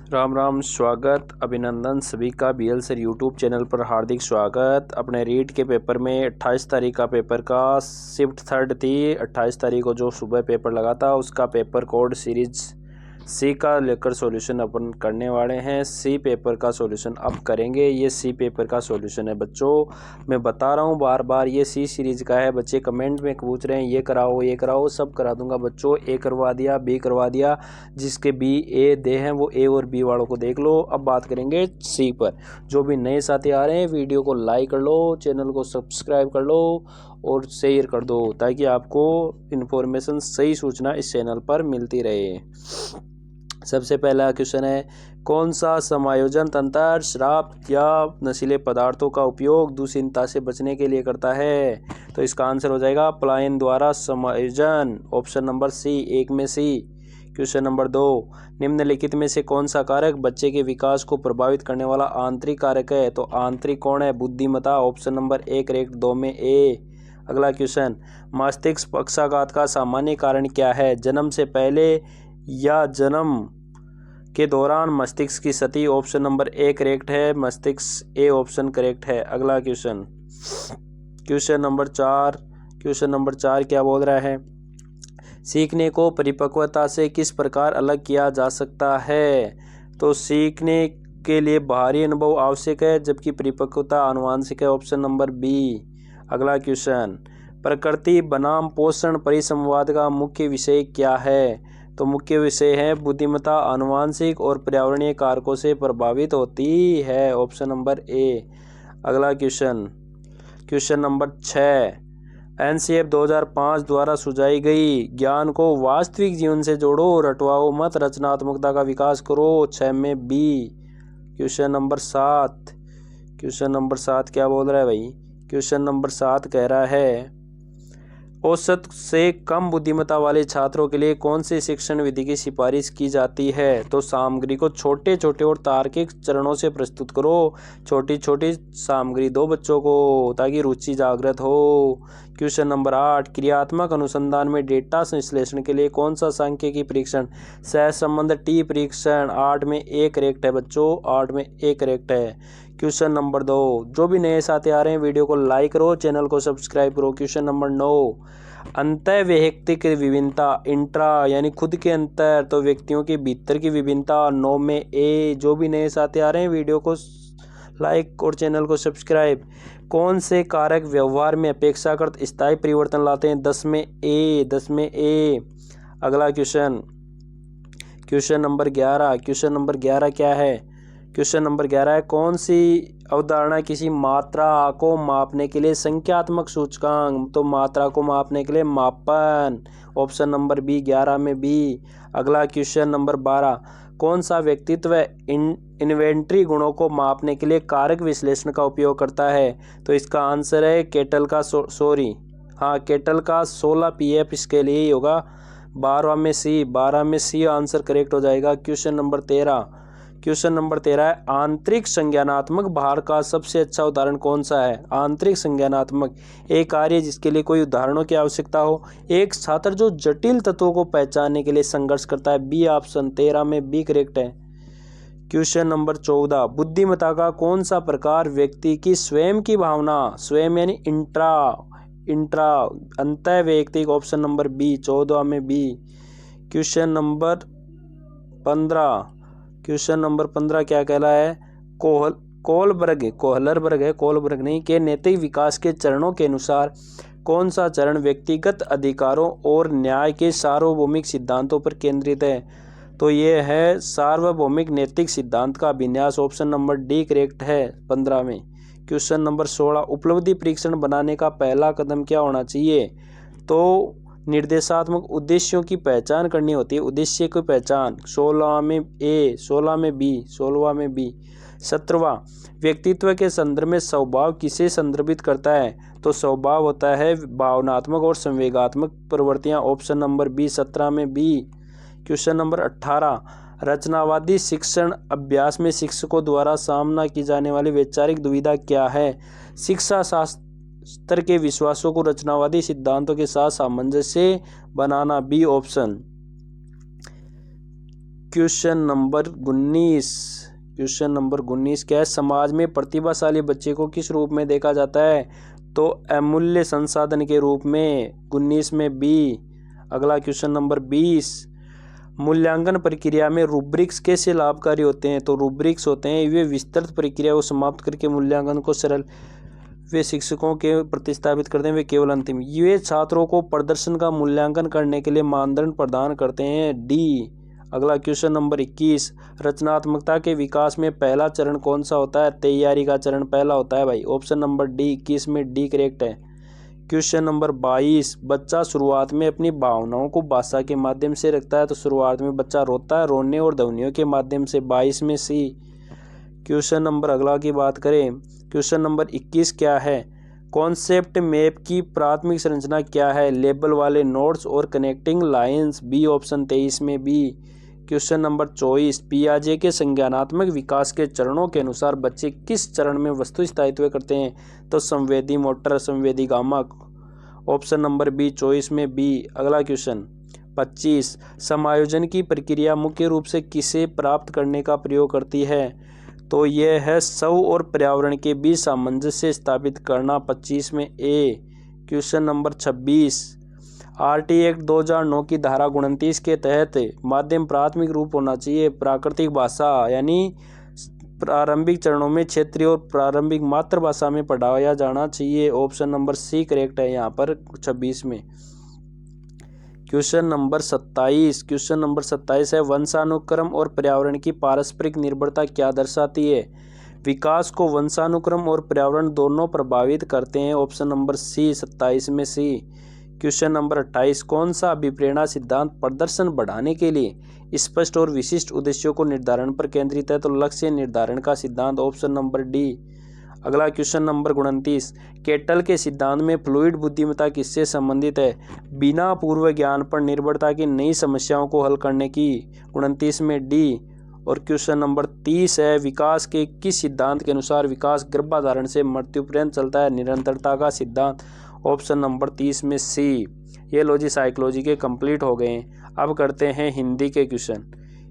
राम राम, स्वागत, अभिनंदन सभी का बीएल सर यूट्यूब चैनल पर हार्दिक स्वागत। अपने रीट के पेपर में 28 तारीख का पेपर का शिफ्ट थर्ड थी। 28 तारीख को जो सुबह पेपर लगा था उसका पेपर कोड सीरीज सी का लेकर सॉल्यूशन अपन करने वाले हैं। सी पेपर का सॉल्यूशन अब करेंगे। ये सी पेपर का सॉल्यूशन है बच्चों, मैं बता रहा हूँ बार बार, ये सी सीरीज का है। बच्चे कमेंट में पूछ रहे हैं ये कराओ, सब करा दूंगा बच्चों। ए करवा दिया, बी करवा दिया, जिसके बी ए दे हैं वो ए और बी वालों को देख लो। अब बात करेंगे सी पर। जो भी नए साथी आ रहे हैं वीडियो को लाइक कर लो, चैनल को सब्सक्राइब कर लो और शेयर कर दो ताकि आपको इन्फॉर्मेशन, सही सूचना इस चैनल पर मिलती रहे। सबसे पहला क्वेश्चन है, कौन सा समायोजन तंत्र शराब या नशीले पदार्थों का उपयोग दुश्चिंता से बचने के लिए करता है? तो इसका आंसर हो जाएगा पलायन द्वारा समायोजन, ऑप्शन नंबर सी, एक में सी। क्वेश्चन नंबर 2, निम्नलिखित में से कौन सा कारक बच्चे के विकास को प्रभावित करने वाला आंतरिक कारक है? तो आंतरिक कौन है? बुद्धिमत्ता, ऑप्शन नंबर 1 करेक्ट, 2 में ए। अगला क्वेश्चन, मस्तिष्क पक्षाघात का सामान्य कारण क्या है? जन्म से पहले या जन्म के दौरान मस्तिष्क की क्षति, ऑप्शन नंबर 1 करेक्ट है, मस्तिष्क ए ऑप्शन करेक्ट है। अगला क्वेश्चन, क्वेश्चन नंबर 4 क्या बोल रहा है? सीखने को परिपक्वता से किस प्रकार अलग किया जा सकता है? तो सीखने के लिए बाहरी अनुभव आवश्यक है जबकि परिपक्वता आनुवांशिक है, ऑप्शन नंबर बी। अगला क्वेश्चन, प्रकृति बनाम पोषण परिसंवाद का मुख्य विषय क्या है? तो मुख्य विषय है बुद्धिमत्ता आनुवांशिक और पर्यावरणीय कारकों से प्रभावित होती है, ऑप्शन नंबर ए। अगला क्वेश्चन नंबर 6, एनसीएफ 2005 द्वारा सुझाई गई ज्ञान को वास्तविक जीवन से जोड़ो, रटवाओ मत, रचनात्मकता का विकास करो, 6 में बी। क्वेश्चन नंबर 7 क्या बोल रहा है भाई? क्वेश्चन नंबर 7 कह रहा है, औसत से कम बुद्धिमत्ता वाले छात्रों के लिए कौन सी शिक्षण विधि की सिफारिश की जाती है? तो सामग्री को छोटे छोटे और तार्किक चरणों से प्रस्तुत करो, छोटी छोटी सामग्री दो बच्चों को ताकि रुचि जागृत हो। क्वेश्चन नंबर 8, क्रियात्मक अनुसंधान में डेटा विश्लेषण के लिए कौन सा सांख्यिकी परीक्षण सहसंबंध टी परीक्षण? 8 में ए करेक्ट है बच्चों, 8 में ए करेक्ट है। क्वेश्चन नंबर 2, जो भी नए साथी आ रहे हैं वीडियो को लाइक करो, चैनल को सब्सक्राइब करो। क्वेश्चन नंबर 9, अंतः वैयक्तिक विभिन्नता, इंट्रा यानी खुद के अंतर, तो व्यक्तियों के भीतर की विभिन्नता, 9 में ए। जो भी नए साथी आ रहे हैं वीडियो को लाइक और चैनल को सब्सक्राइब। कौन से कारक व्यवहार में अपेक्षाकृत स्थायी परिवर्तन लाते हैं? 10 में ए। अगला क्वेश्चन नंबर 11 क्या है? क्वेश्चन नंबर 11 है, कौन सी अवधारणा किसी मात्रा को मापने के लिए संख्यात्मक सूचकांक? तो मात्रा को मापने के लिए मापन, ऑप्शन नंबर बी, 11 में बी। अगला क्वेश्चन नंबर 12, कौन सा व्यक्तित्व इन्वेंट्री गुणों को मापने के लिए कारक विश्लेषण का उपयोग करता है? तो इसका आंसर है केटल का 16 पीएफ इसके लिए ही होगा। 12 में सी आंसर करेक्ट हो जाएगा। क्वेश्चन नंबर 13 है, आंतरिक संज्ञानात्मक भार का सबसे अच्छा उदाहरण कौन सा है? आंतरिक संज्ञानात्मक, एक कार्य जिसके लिए कोई उदाहरणों की आवश्यकता हो, एक छात्र जो जटिल तत्वों को पहचानने के लिए संघर्ष करता है, बी ऑप्शन, 13 में बी करेक्ट है। क्वेश्चन नंबर 14, बुद्धिमत्ता का कौन सा प्रकार व्यक्ति की स्वयं की भावना, स्वयं यानी इंट्रा अंतः वैयक्तिक, ऑप्शन नंबर बी, 14 में बी। क्वेश्चन नंबर 15 क्या कहला है? कोहलरबर्ग नहीं के नैतिक विकास के चरणों के अनुसार कौन सा चरण व्यक्तिगत अधिकारों और न्याय के सार्वभौमिक सिद्धांतों पर केंद्रित है? तो ये है सार्वभौमिक नैतिक सिद्धांत का विन्यास, ऑप्शन नंबर डी करेक्ट है, 15 में। क्वेश्चन नंबर 16, उपलब्धि परीक्षण बनाने का पहला कदम क्या होना चाहिए? तो निर्देशात्मक उद्देश्यों की पहचान करनी होती है, उद्देश्य की पहचान, 16 में ए, 16 में बी। 17वां, व्यक्तित्व के संदर्भ में स्वभाव किसे संदर्भित करता है? तो स्वभाव होता है भावनात्मक और संवेगात्मक प्रवृत्तियां, ऑप्शन नंबर बी, 17 में बी। क्वेश्चन नंबर 18, रचनावादी शिक्षण अभ्यास में शिक्षकों द्वारा सामना की जाने वाली वैचारिक दुविधा क्या है? शिक्षा शास्त्र के विश्वासों को रचनावादी सिद्धांतों के साथ सामंजस्य बनाना, B option. Question number 19, question number 19 क्या है? समाज में प्रतिभाशाली बच्चे को किस रूप में देखा जाता है? तो अमूल्य संसाधन के रूप में। 19 में बी। अगला क्वेश्चन नंबर 20, मूल्यांकन प्रक्रिया में रूब्रिक्स कैसे लाभकारी होते हैं? तो रूब्रिक्स होते हैं वे विस्तृत प्रक्रिया को समाप्त करके मूल्यांकन को सरल, वे शिक्षकों के प्रतिस्थापित करते हैं, वे केवल अंतिम, ये छात्रों को प्रदर्शन का मूल्यांकन करने के लिए मानदंड प्रदान करते हैं। डी। अगला क्वेश्चन नंबर 21, रचनात्मकता के विकास में पहला चरण कौन सा होता है? तैयारी का चरण पहला होता है भाई। Option number D. 21 में डी करेक्ट है। क्वेश्चन नंबर 22, बच्चा शुरुआत में अपनी भावनाओं को भाषा के माध्यम से रखता है, तो शुरुआत में बच्चा रोता है, रोने और ध्वनियों के माध्यम से। 22 में सी। क्वेश्चन नंबर अगला की बात करें, क्वेश्चन नंबर 21 क्या है? कॉन्सेप्ट मैप की प्राथमिक संरचना क्या है? लेबल वाले नोड्स और कनेक्टिंग लाइंस। B option. 23 में बी। क्वेश्चन नंबर 24, पियाजे के संज्ञानात्मक विकास के चरणों के अनुसार बच्चे किस चरण में वस्तु स्थायित्व करते हैं? तो संवेदी मोटर, संवेदी गामक। Option number B. 24 में बी। अगला क्वेश्चन 25, समायोजन की प्रक्रिया मुख्य रूप से किसे प्राप्त करने का प्रयोग करती है? तो यह है शव और पर्यावरण के बीच सामंजस्य स्थापित करना। 25 में ए। क्वेश्चन नंबर 26, आरटी एक्ट 2009 की धारा 29 के तहत माध्यम प्राथमिक रूप होना चाहिए प्राकृतिक भाषा, यानी प्रारंभिक चरणों में क्षेत्रीय और प्रारंभिक मातृभाषा में पढ़ाया जाना चाहिए। ऑप्शन नंबर सी करेक्ट है यहाँ पर 26 में। क्वेश्चन नंबर 27, क्वेश्चन नंबर 27 है, वंशानुक्रम और पर्यावरण की पारस्परिक निर्भरता क्या दर्शाती है? विकास को वंशानुक्रम और पर्यावरण दोनों प्रभावित करते हैं। Option number C. 27 में सी। क्वेश्चन नंबर 28, कौन सा अभिप्रेरणा सिद्धांत प्रदर्शन बढ़ाने के लिए स्पष्ट और विशिष्ट उद्देश्यों को निर्धारण पर केंद्रित है? तो लक्ष्य निर्धारण का सिद्धांत। Option number D. अगला क्वेश्चन नंबर 29, केटल के सिद्धांत में फ्लूइड बुद्धिमत्ता किससे संबंधित है? बिना पूर्व ज्ञान पर निर्भरता की नई समस्याओं को हल करने की। 29 में डी। और क्वेश्चन नंबर 30 है, विकास के किस सिद्धांत के अनुसार विकास गर्भाधारण से मृत्यु पर्यंत चलता है? निरंतरता का सिद्धांत। ऑप्शन नंबर 30 में सी। ये लो जी साइकोलॉजी के कंप्लीट हो गए हैं। अब करते हैं हिंदी के क्वेश्चन।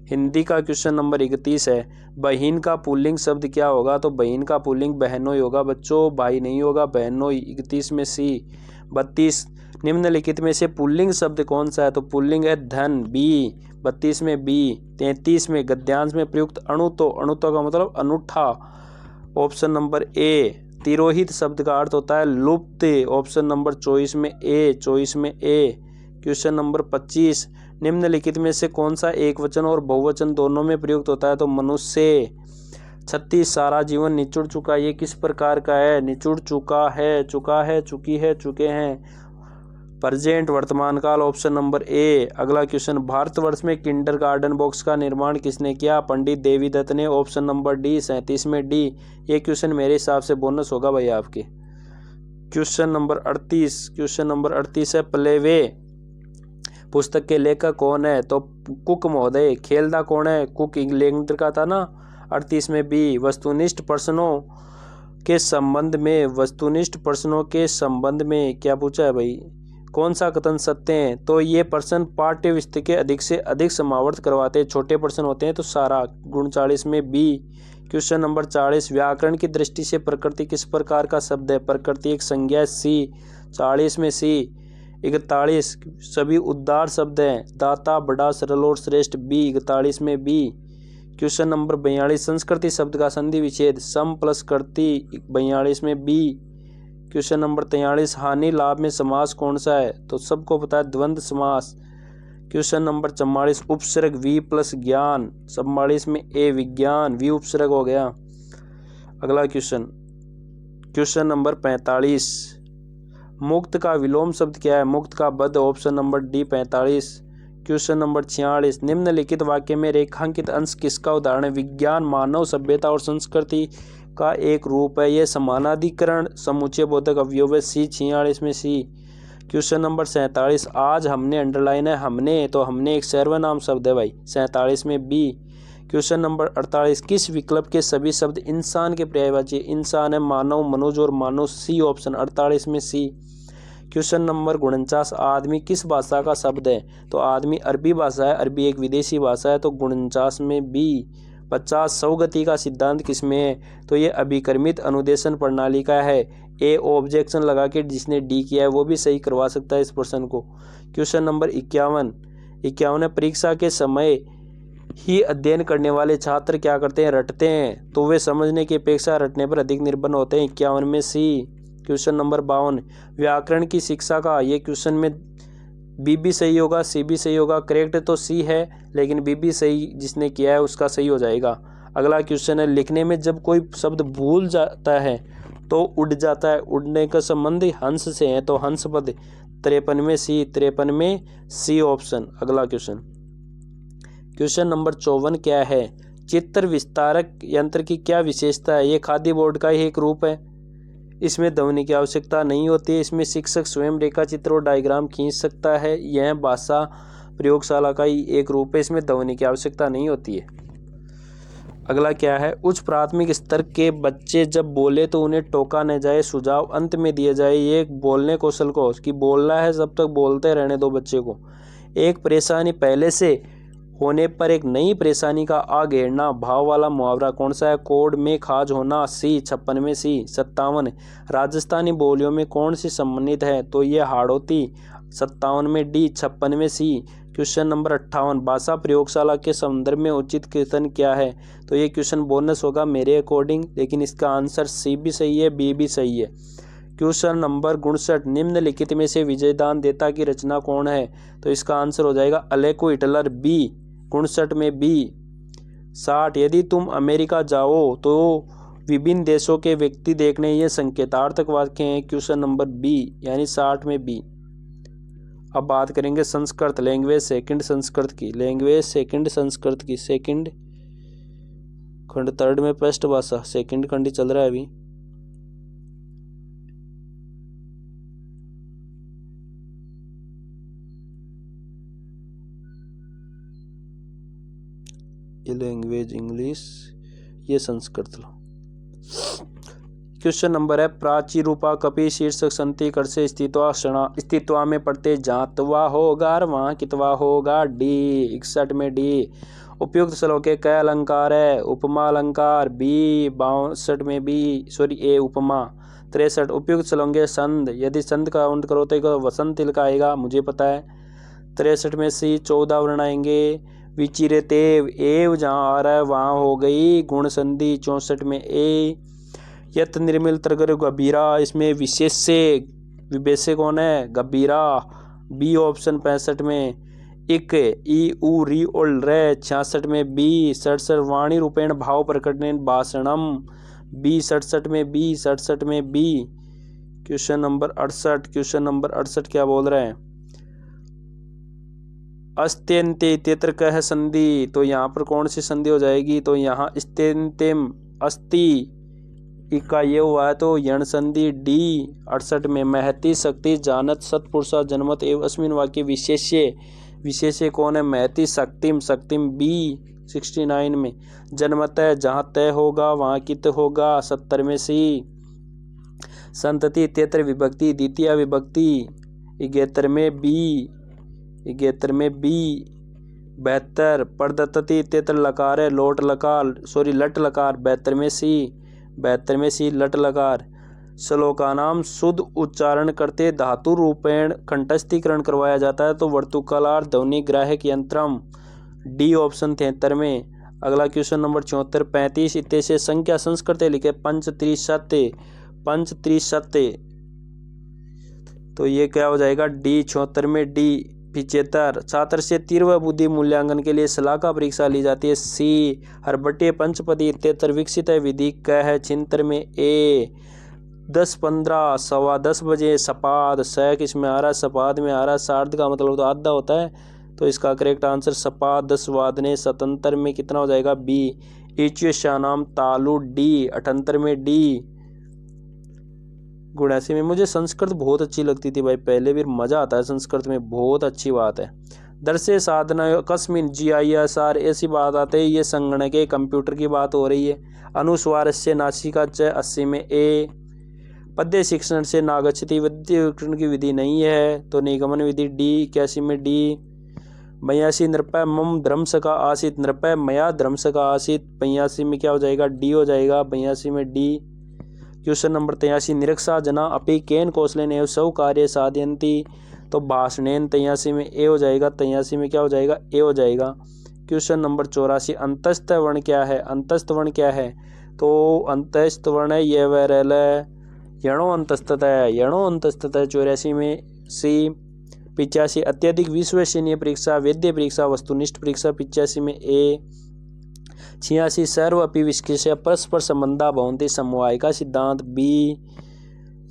हिंदी का क्वेश्चन नंबर 31 है, बहन का पुल्लिंग शब्द क्या होगा? तो बहन का पुल्लिंग बहनोई होगा बच्चों, भाई नहीं होगा, बहनोई। 31 में सी। 32, निम्नलिखित में से पुल्लिंग शब्द कौन सा है? तो पुल्लिंग है धन। बी। 32 में बी। 33 में गद्यांश में प्रयुक्त अणुतो, अणुतो का मतलब अनूठा। Option number A. तिरोहित शब्द का अर्थ होता है लुप्त। ऑप्शन नंबर 24 में ए। 24 में ए। क्वेश्चन नंबर 25, निम्नलिखित में से कौन सा एक वचन और बहुवचन दोनों में प्रयुक्त होता है? तो मनुष्य। 36, सारा जीवन निचुड़ चुका, ये किस प्रकार का है? निचुड़ चुका है, चुका है, चुकी है, चुके हैं। प्रेजेंट वर्तमान काल। Option number A. अगला क्वेश्चन, भारतवर्ष में किंडरगार्टन बॉक्स का निर्माण किसने किया? पंडित देवीदत्त ने। Option number D. 37 में डी। ये क्वेश्चन मेरे हिसाब से बोनस होगा भाई आपके। क्वेश्चन नंबर 38, क्वेश्चन नंबर 38 है, प्लेवे पुस्तक के लेखक कौन है? तो कुक महोदय। खेलदा कौन है? कुक इंग्लैंड का था ना। 38 में बी। वस्तुनिष्ठ प्रश्नों के संबंध में, वस्तुनिष्ठ प्रश्नों के संबंध में क्या पूछा है भाई? कौन सा कथन सत्य है? तो ये प्रश्न पाठ्य विषय के अधिक से अधिक समावर्त करवाते हैं, छोटे प्रश्न होते हैं तो सारा। 39 में बी। क्वेश्चन नंबर 40, व्याकरण की दृष्टि से प्रकृति किस प्रकार का शब्द है? प्रकृति एक संज्ञा। सी। 40 में सी। 41, सभी उद्धार शब्द हैं, दाता, बड़ा, सरल और श्रेष्ठ। बी। 41 में बी। क्वेश्चन नंबर 42, संस्कृति शब्द का संधि विच्छेद सम प्लस कर्ती। 42 में बी। क्वेश्चन नंबर 43, हानि लाभ में समास कौन सा है? तो सबको पता है द्वंद्व समास। क्वेश्चन नंबर 44, उपसर्ग वी प्लस ज्ञान। 44 में ए विज्ञान, वी उपसर्ग हो गया। अगला क्वेश्चन, क्वेश्चन नंबर 45, मुक्त का विलोम शब्द क्या है? मुक्त का बद्ध। Option number D. 45। Question number 46, निम्नलिखित वाक्य में रेखांकित अंश किसका उदाहरण है? विज्ञान, मानव सभ्यता और संस्कृति का एक रूप है। यह समानाधिकरण समुच्चय बोधक अवयव है। सी। 46 में सी। क्वेश्चन नंबर 47, आज हमने, अंडरलाइन है हमने, तो हमने एक सर्वनाम शब्द है भाई। 47 में बी। क्वेश्चन नंबर 48, किस विकल्प के सभी शब्द इंसान के पर्यायवाची? इंसान है मानव, मनुज और मानुष। C option. 48 में सी। क्वेश्चन नंबर 49, आदमी किस भाषा का शब्द है? तो आदमी अरबी भाषा है, अरबी एक विदेशी भाषा है। तो 49 में बी। 50, सौगति का सिद्धांत किसमें है? तो ये अभिकर्मित अनुदेशन प्रणाली का है। ए ऑब्जेक्शन लगा के जिसने डी किया है वो भी सही करवा सकता है इस प्रश्न को। क्वेश्चन नंबर 51, परीक्षा के समय ही अध्ययन करने वाले छात्र क्या करते हैं? रटते हैं। तो वे समझने की अपेक्षा रटने पर अधिक निर्भर होते हैं। 51 में सी। क्वेश्चन नंबर 52, व्याकरण की शिक्षा का, ये क्वेश्चन में बी भी सही होगा, सी भी सही होगा। करेक्ट तो सी है, लेकिन बी भी सही जिसने किया है उसका सही हो जाएगा। अगला क्वेश्चन है, लिखने में जब कोई शब्द भूल जाता है तो उड़ जाता है, उड़ने का संबंध हंस से है, तो हंस पद। 53 में सी। 53 में सी ऑप्शन। अगला क्वेश्चन नंबर 54 क्या है? चित्र विस्तारक यंत्र की क्या विशेषता है? ये खादी बोर्ड का ही एक रूप है, इसमें ध्वनि की आवश्यकता नहीं होती है। इसमें शिक्षक स्वयं रेखा चित्र और डायग्राम खींच सकता है। यह भाषा प्रयोगशाला का ही एक रूप है, इसमें ध्वनि की आवश्यकता नहीं होती है। अगला क्या है? उच्च प्राथमिक स्तर के बच्चे जब बोले तो उन्हें टोका न जाए, सुझाव अंत में दिया जाए। ये बोलने कौशल को कि बोलना है जब तक बोलते रहने दो बच्चे को। एक परेशानी पहले से होने पर एक नई परेशानी का आ घेरना, भाव वाला मुहावरा कौन सा है? कोड में खाज होना, सी। 56 में सी। 57, राजस्थानी बोलियों में कौन सी सम्मिलित है? तो ये हाड़ौती। 57 में डी। 56 में सी। क्वेश्चन नंबर 58, भाषा प्रयोगशाला के संदर्भ में उचित कथन क्या है? तो ये क्वेश्चन बोनस होगा मेरे अकॉर्डिंग, लेकिन इसका आंसर सी भी सही है, बी भी सही है। क्वेश्चन नंबर 59, निम्नलिखित में से विजयदान देता की रचना कौन है? तो इसका आंसर हो जाएगा अलेको हिटलर, बी। 59 में बी। 60, यदि तुम अमेरिका जाओ तो विभिन्न देशों के व्यक्ति देखने, ये संकेतार्थक वाक्य हैं। क्वेश्चन नंबर बी, यानी 60 में बी। अब बात करेंगे संस्कृत, लैंग्वेज सेकंड संस्कृत की। सेकंड खंड, थर्ड में पृष्ठ भाषा, सेकंड खंड ही चल रहा है अभी। ये लैंग्वेज इंग्लिश, ये संस्कृत लो। क्वेश्चन नंबर है, प्राचीरूपा कपि शीर्षक संति कर से स्थित्वा में पढ़ते जातवा होगा, वहाँ कितवा होगा, डी। 61 में डी। उपयुक्त श्लोक के कई अलंकार है? उपमा अलंकार, बी। 62 में बी, ए उपमा। 63, उपयुक्त श्लोक के संद, यदि संद का काउंट करो तो वसंत तिल का आएगा, मुझे पता है। 63 में सी। 14 वर्ण आएंगे। विचिरतेव, एव जहाँ आ रहा है वहाँ हो गई गुण संधि। 64 में ए। यत निर्मिल तरगर गंभीरा, इसमें विशेष से विशेष्य कौन है? गंभीरा, बी ऑप्शन। 65 में इक, ई उ री ओल रे। 66 में बी। 67, वाणी रूपेण भाव प्रकटन भाषणम, बी। 67 में बी। 67 में बी। क्वेश्चन नंबर 68 क्या बोल रहे हैं? अस्त्यंते इत्यत्र कह संधि, तो यहाँ पर कौन सी संधि हो जाएगी? तो यहाँ अस्त्यंतिम, अस्ति इका ये हुआ है, तो यण संधि, डी। 68 में महति शक्ति जानत सत्पुरुषा जन्मत एवं अस्मिन वाक्य विशेष्य कौन है? महति शक्तिम, बी। 69 में जन्मत है, जहाँ तय होगा वहाँ कित होगा। 70 में सी। संतति इत्यत्र विभक्ति द्वितीय विभक्ति। 71 में बी। 72, प्रदत्तति इत्यत्र लकार है, लट लकार। 72 में सी। 72 में सी, लट लकार। श्लोकानाम शुद्ध उच्चारण करते धातु रूपेण कंठस्थीकरण करवाया जाता है, तो वर्तुकलार ध्वनि ग्राहक यंत्रम, डी ऑप्शन। 73 में। अगला क्वेश्चन नंबर 74, 35 इत्ते से संख्या संस्कृत लिखे पंचत्रिशत, तो ये क्या हो जाएगा? डी। 74 में डी। 75, छात्र से तीव्र बुद्धि मूल्यांकन के लिए सलाह का परीक्षा ली जाती है, सी। हरबट्टे पंचपदी इत्यत्र विकसित है विधि क है। 76 में ए। 10-15, 10:15 बजे सपाद, सैक इसमें आ रहा है, सपाद में आ रहा है, सार्ध का मतलब तो आधा होता है, तो इसका करेक्ट आंसर सपाद 10 वादने। 77 में कितना हो जाएगा? बी। इच्युशानाम तालु, डी। 78 में डी। 79 में मुझे संस्कृत बहुत अच्छी लगती थी भाई, पहले भी मज़ा आता है संस्कृत में, बहुत अच्छी बात है। दर्शे साधना कस्मिन GISR, ऐसी बात आते है, ये संगणक के कंप्यूटर की बात हो रही है। अनुस्वार से नासिका च 80 में ए। पद्य शिक्षण से नागच्छति, पद्य की विधि नहीं है तो निगमन विधि डी। 81 में डी। 82 नृपय मम ध्रंस का आसित, नृपय मया ध्रंस का आसित, 82 में क्या हो जाएगा, डी हो जाएगा, 82 में डी। क्वेश्चन नंबर 83 निरक्षा जना अपि केन कौशलेन एवं सौ कार्य साधयन्ति, तो भाषणेन, 83 में ए हो जाएगा, 83 में क्या हो जाएगा, ए हो जाएगा। क्वेश्चन नंबर 84 अंतस्थ वर्ण क्या है, अंतस्थ वर्ण क्या है, तो अंतस्थ वर्ण है ये वैरल यणो अंतस्तः है, यणो अंतस्तः। 84 में सी। 85 अत्यधिक विश्वसनीय परीक्षा, वैद्य परीक्षा, वस्तुनिष्ठ परीक्षा, 85 में ए। 86 सर्व अपि विशेष परस्पर संबंधा भवन्ति, समवाय का सिद्धांत, बी,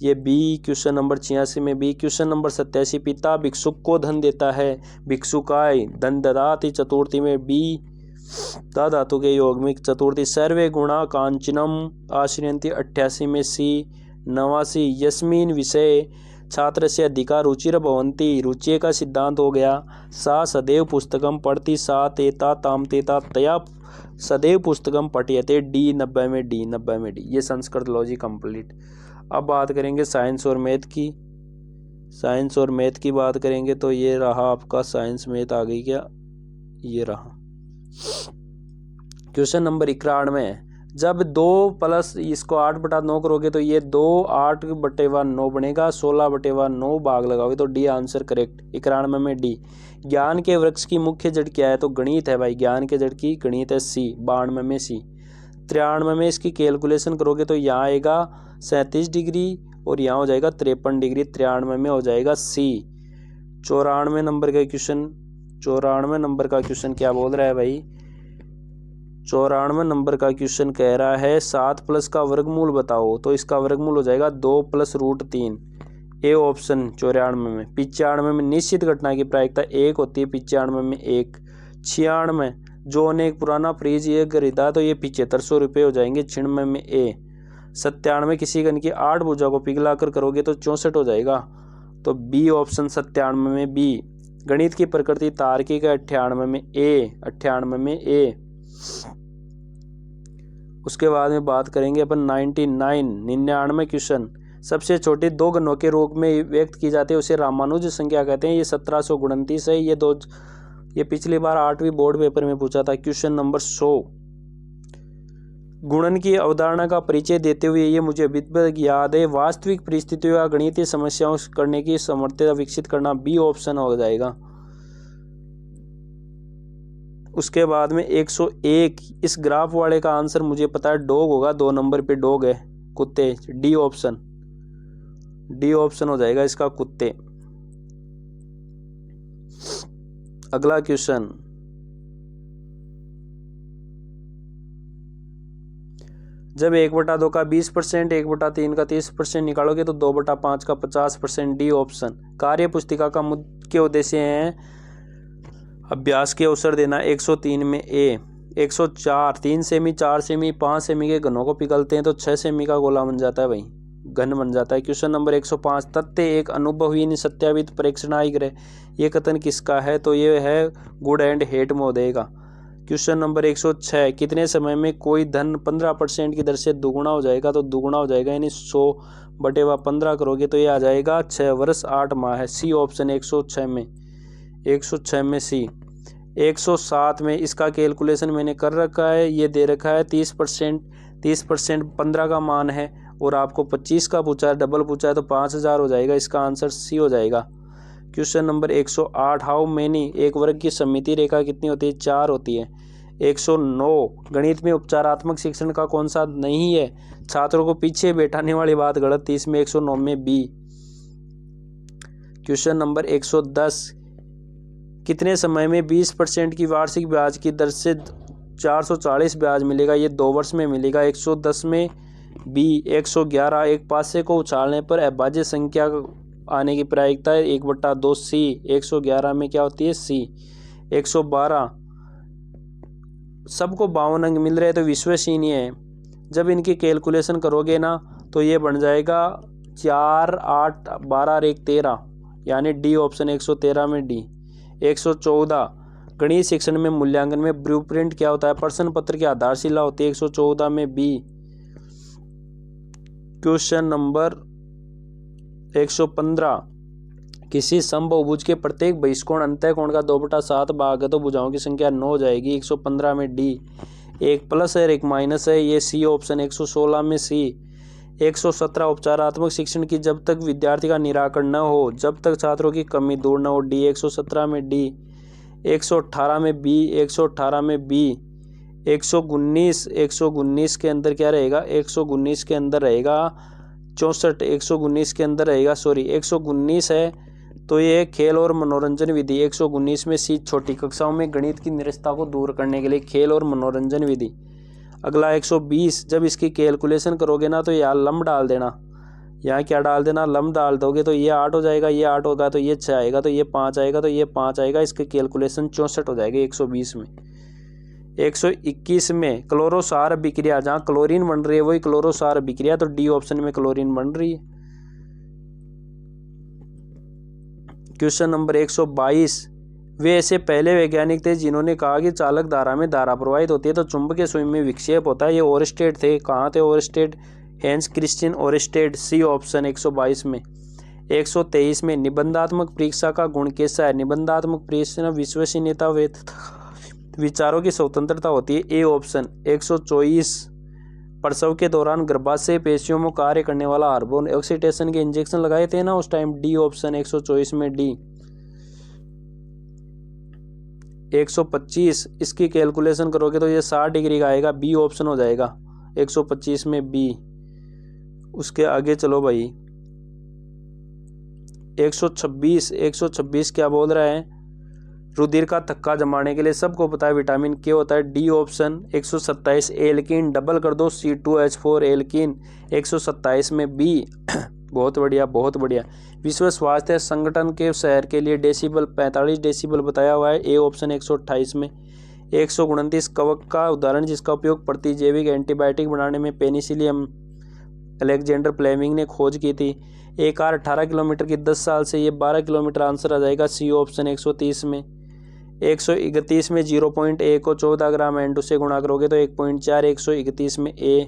ये बी। क्वेश्चन नंबर 86 में बी। क्वेश्चन नंबर 87 पिता भिक्षुक को धन देता है, भिक्षुकाय धन ददाति, चतुर्थी में बी। ता धातु के योग में चतुर्थी सर्वे गुणा कांचनम आश्रयन्ति, 88 में सी। 89 यस्मिन विषय छात्र से अधिका रुचिर भवन्ति, रुचि का सिद्धांत हो गया। सा सदैव पुस्तकम पढ़ती, सा तेता ताम तेता तया सदैव पुस्तकम पठ्यते, डी। 90 में डी, 90 में डी। ये संस्कृत लॉजिक कंप्लीट। अब बात करेंगे साइंस और मैथ की। साइंस और मैथ की बात करेंगे तो ये रहा आपका साइंस मैथ आ गई क्या, ये रहा। क्वेश्चन नंबर 91 जब 2 प्लस इसको 8/9 करोगे तो ये 2 8/9 बनेगा, 16/9 भाग लगाओगे तो डी आंसर करेक्ट। 91 में डी। ज्ञान के वृक्ष की मुख्य जड़ क्या है, तो गणित है भाई, ज्ञान के जड़ की गणित है, सी। 92 में सी। 93 में इसकी कैलकुलेशन करोगे तो यहाँ आएगा 37 डिग्री और यहाँ हो जाएगा 53 डिग्री, 93 में हो जाएगा सी। 94 नंबर का क्वेश्चन, 94 नंबर का क्वेश्चन क्या बोल रहा है भाई, 94 नंबर का क्वेश्चन कह रहा है 7 प्लस का वर्गमूल बताओ, तो इसका वर्गमूल हो जाएगा 2 + √3, ए ऑप्शन 94 में। 95 में निश्चित घटना की प्रायिकता 1 होती है, 95 में 1। 96 जो ने एक पुराना फ्रिज ये खरीदा तो ये 7500 रुपये हो जाएंगे, 96 में ए। 97 किसी घन की 8 भुजा को पिघला कर करोगे तो 64 हो जाएगा, तो बी ऑप्शन 97 में बी। गणित की प्रकृति तार्किक है, 98 में ए, 98 में ए। उसके बाद में बात करेंगे अपन 99 क्वेश्चन सबसे छोटी 2 घनों के रूप में व्यक्त की जाती है उसे रामानुज संख्या कहते हैं। ये 1729 है। ये पिछली बार 8वीं बोर्ड पेपर में पूछा था। क्वेश्चन नंबर 100 गुणन की अवधारणा का परिचय देते हुए ये मुझे अभी तक याद है, वास्तविक परिस्थितियों या गणितीय समस्याओं करने की समर्थता विकसित करना, बी ऑप्शन हो जाएगा। उसके बाद में 101 इस ग्राफ वाले का आंसर मुझे पता है डॉग होगा, 2 नंबर पे डॉग है, कुत्ते, डी ऑप्शन, डी ऑप्शन हो जाएगा इसका, कुत्ते। अगला क्वेश्चन जब 1/2 का 20%, 1/3 का 30% निकालोगे तो 2/5 का 50%, डी ऑप्शन। कार्य पुस्तिका का मुख्य उद्देश्य है अभ्यास के अवसर देना, 103 में ए। 104 3 सेमी, 4 सेमी, 5 सेमी के घनों को पिघलते हैं तो 6 सेमी का गोला बन जाता है भाई, घन बन जाता है। क्वेश्चन नंबर 105 तथ्य एक अनुभवहीन सत्यापित प्रेक्षणाय है, ये कथन किसका है, तो ये है गुड एंड हेट महोदय का। क्वेश्चन नंबर 106 कितने समय में कोई धन 15% की दर से दुगुना हो जाएगा, तो दुगुना हो जाएगा यानी 100/15 करोगे तो ये आ जाएगा 6 वर्ष 8 माह है, सी ऑप्शन। 106 में, 106 में सी। 107 में इसका कैलकुलेशन मैंने कर रखा है, ये दे रखा है 30%, 30% 15 का मान है और आपको 25 का पूछा है, डबल पूछा है तो 5000 हो जाएगा, इसका आंसर सी हो जाएगा। क्वेश्चन नंबर 108 हाउ मेनी एक वर्ग की सममिति रेखा कितनी होती है, 4 होती है। 109 गणित में उपचारात्मक शिक्षण का कौन सा नहीं है, छात्रों को पीछे बैठाने वाली बात गलत थी इसमें, 109 में बी। क्वेश्चन नंबर 110 कितने समय में 20% की वार्षिक ब्याज की दर से 440 ब्याज मिलेगा, ये 2 वर्ष में मिलेगा, 110 में बी। 111 एक पासे को उछालने पर अभाज्य संख्या आने की प्रायिकता है 1/2 सी। 111 में क्या होती है, सी। 112 सबको 52 अंक मिल रहे तो विश्वसनीय है, जब इनकी कैलकुलेशन करोगे ना तो ये बन जाएगा 4 8 12 और 1 13 यानी डी ऑप्शन। 113 में डी। 114 गणित शिक्षण में मूल्यांकन में ब्लूप्रिंट क्या होता है, प्रश्न पत्र की आधारशिला होती है, 114 में बी। क्वेश्चन नंबर 115 किसी समबहुभुज के प्रत्येक बहिष्कोण अंतःकोण का 2/7 भाग है तो भुजाओं की संख्या 9 हो जाएगी। 115 में डी, एक प्लस है और एक माइनस है, ये सी ऑप्शन। 116 में सी। 117 उपचारात्मक शिक्षण की जब तक विद्यार्थी का निराकरण न हो, जब तक छात्रों की कमी दूर न हो, डी। 117 में डी। 118 में बी। 118 में बी। 119 के अंदर क्या रहेगा? 119 के अंदर रहेगा 64। 119 के अंदर रहेगा 119 है तो ये खेल और मनोरंजन विधि। 119 में सी, छोटी कक्षाओं में गणित की निरस्तता को दूर करने के लिए खेल और मनोरंजन विधि। अगला 120, जब इसकी कैलकुलेशन करोगे ना तो यहाँ लंब डाल देना। यहाँ क्या डाल देना? लंब डाल दोगे तो ये 8 हो जाएगा, ये 8 होगा तो ये 6 आएगा, तो ये 5 आएगा, तो ये 5 आएगा। इसकी कैलकुलेशन 64 हो जाएगी 120 में। 121 में क्लोरोसार अभिक्रिया, जहाँ क्लोरीन बन रही है वही क्लोरोसार अभिक्रिया, तो डी ऑप्शन में क्लोरीन बन रही है। क्वेश्चन नंबर 122, वे ऐसे पहले वैज्ञानिक थे जिन्होंने कहा कि चालक धारा में धारा प्रवाहित होती है तो चुंबकीय सुई में विक्षेप होता है। ये ओरस्टेड थे। कहाँ थे Oersted? Hans Christian Oersted, C option. 122 में। 123 में निबंधात्मक परीक्षा का गुण कैसा है? निबंधात्मक परीक्षा विश्वसनीयता, विचारों की स्वतंत्रता होती है, ए ऑप्शन। 124, प्रसव के दौरान गर्भाशय पेशियों में कार्य करने वाला हार्मोन ऑक्सीटोसिन के इंजेक्शन लगाए थे ना उस टाइम, डी ऑप्शन। 124 में डी। 125, इसकी कैलकुलेशन करोगे तो ये 60 डिग्री का आएगा, बी ऑप्शन हो जाएगा। 125 में बी। उसके आगे चलो भाई। 126 क्या बोल रहा है? रुधिर का थक्का जमाने के लिए सबको पता है विटामिन के होता है, डी ऑप्शन। 127 एल्कीन, डबल कर दो C2H4 एल्कीन। 127 में बी। बहुत बढ़िया, बहुत बढ़िया। विश्व स्वास्थ्य संगठन के शहर के लिए डेसिबल 45 डेसिबल बताया हुआ है, ए ऑप्शन। 128 में। 129 कवक का उदाहरण जिसका उपयोग प्रतिजैविक एंटीबायोटिक बनाने में पेनिसिलियम अलेक्जेंडर फ्लेमिंग ने खोज की थी। एक कार 18 किलोमीटर की 10 साल से, ये 12 किलोमीटर आंसर आ जाएगा, सी ऑप्शन। 130 में। 131 में 0.1 को 14 ग्राम N2 से गुणा करोगे तो 1.4। 131 में ए।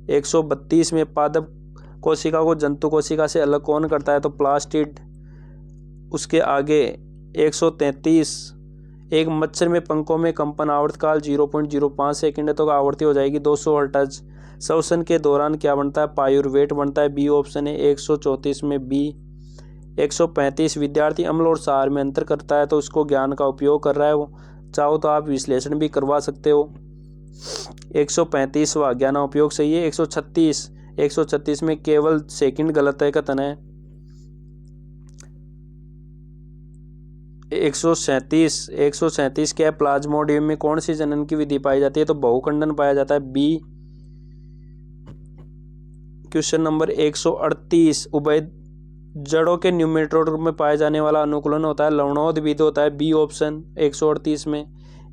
132 में पादप कोशिका को जंतु कोशिका से अलग कौन करता है? तो प्लास्टिड। उसके आगे 133, एक मच्छर में पंखों में कंपन आवर्तकाल 0.05 सेकंड है तो आवृत्ति हो जाएगी 200 हर्ट्ज। श्वसन के दौरान क्या बनता है? पायुर्वेट बनता है, बी ऑप्शन है। 134 में बी। 135, विद्यार्थी अम्ल और सार में अंतर करता है तो उसको ज्ञान का उपयोग कर रहा है वो, चाहो तो आप विश्लेषण भी करवा सकते हो। 135वां ज्ञान उपयोग सही है। 136 में केवल सेकंड गलत है कथन है। 137 क्या है? प्लाज्मोडियम में कौन सी जनन की विधि पाई जाती है? तो बहुखंडन पाया जाता है, बी। क्वेश्चन नंबर 138, उभय जड़ों के न्यूमेटोड में पाए जाने वाला अनुकूलन होता है, लवणोद विधि होता है, बी ऑप्शन। 138 में।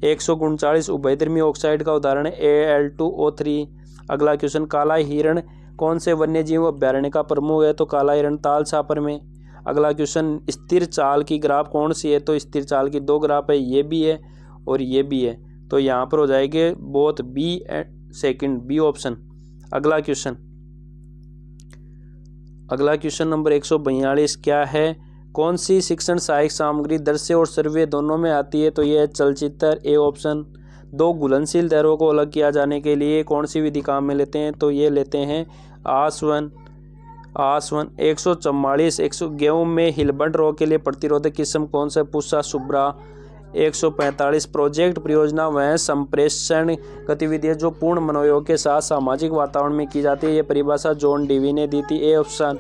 139, उभयधर्मी ऑक्साइड का उदाहरण है Al2O3। अगला क्वेश्चन, काला हिरण कौन से वन्य जीव अभ्यारण्य का प्रमुख है? तो काला हिरण ताल छापर में। अगला क्वेश्चन, स्थिर चाल की ग्राफ कौन सी है? तो स्थिर चाल की 2 ग्राफ है, ये भी है और ये भी है, तो यहाँ पर हो जाएंगे both, B and second, B option. अगला क्वेश्चन नंबर 142 क्या है? कौन सी शिक्षण सहायक सामग्री दृश्य और सर्वे दोनों में आती है? तो ये है चलचित्र, ए ऑप्शन। 2 घुलनशील तैरों को अलग किया जाने के लिए कौन सी विधि काम में लेते हैं? तो ये लेते हैं आसवन। 144, गेहूं में हिलबर्ट रोग के लिए प्रतिरोधक किस्म कौन सा? पूसा सुब्रा। 145, प्रोजेक्ट परियोजना वह संप्रेषण गतिविधियां जो पूर्ण मनोयोग के साथ सामाजिक वातावरण में की जाती है, ये परिभाषा जॉन डीवी ने दी थी, ए ऑप्शन।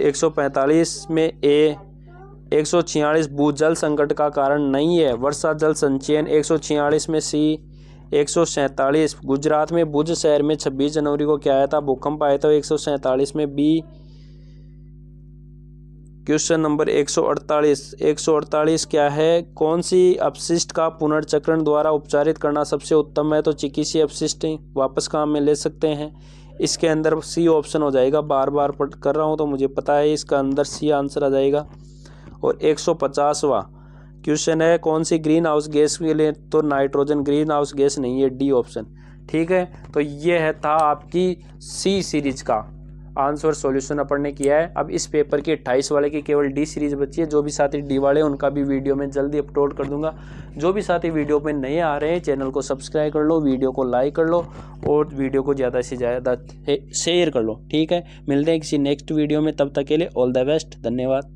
145 में ए। 146, भूजल संकट का कारण नहीं है, वर्षा जल संचयन। 146 में सी। 147, गुजरात में भुज शहर में 26 जनवरी को क्या आया था? भूकंप आया था, 147 में बी। क्वेश्चन नंबर 148 क्या है? कौन सी अपशिष्ट का पुनर्चक्रण द्वारा उपचारित करना सबसे उत्तम है? तो चिकित्सीय अपशिष्ट वापस काम में ले सकते हैं, इसके अंदर सी ऑप्शन हो जाएगा। बार बार कर रहा हूँ तो मुझे पता है, इसका अंदर सी आंसर आ जाएगा। और 150वां क्वेश्चन है, कौन सी ग्रीन हाउस गैस के लिए? तो नाइट्रोजन ग्रीन हाउस गैस नहीं है, डी ऑप्शन। ठीक है, तो ये है था आपकी सी सीरीज का। आंसर सॉल्यूशन अपन ने किया है। अब इस पेपर की 28 वाले की केवल डी सीरीज बची है। जो भी साथी डी वाले उनका भी वीडियो मैं जल्दी अपलोड कर दूंगा। जो भी साथी वीडियो में नए आ रहे हैं चैनल को सब्सक्राइब कर लो, वीडियो को लाइक कर लो और वीडियो को ज़्यादा से ज़्यादा शेयर कर लो। ठीक है, मिलते हैं किसी नेक्स्ट वीडियो में, तब तक के लिए ऑल द बेस्ट, धन्यवाद।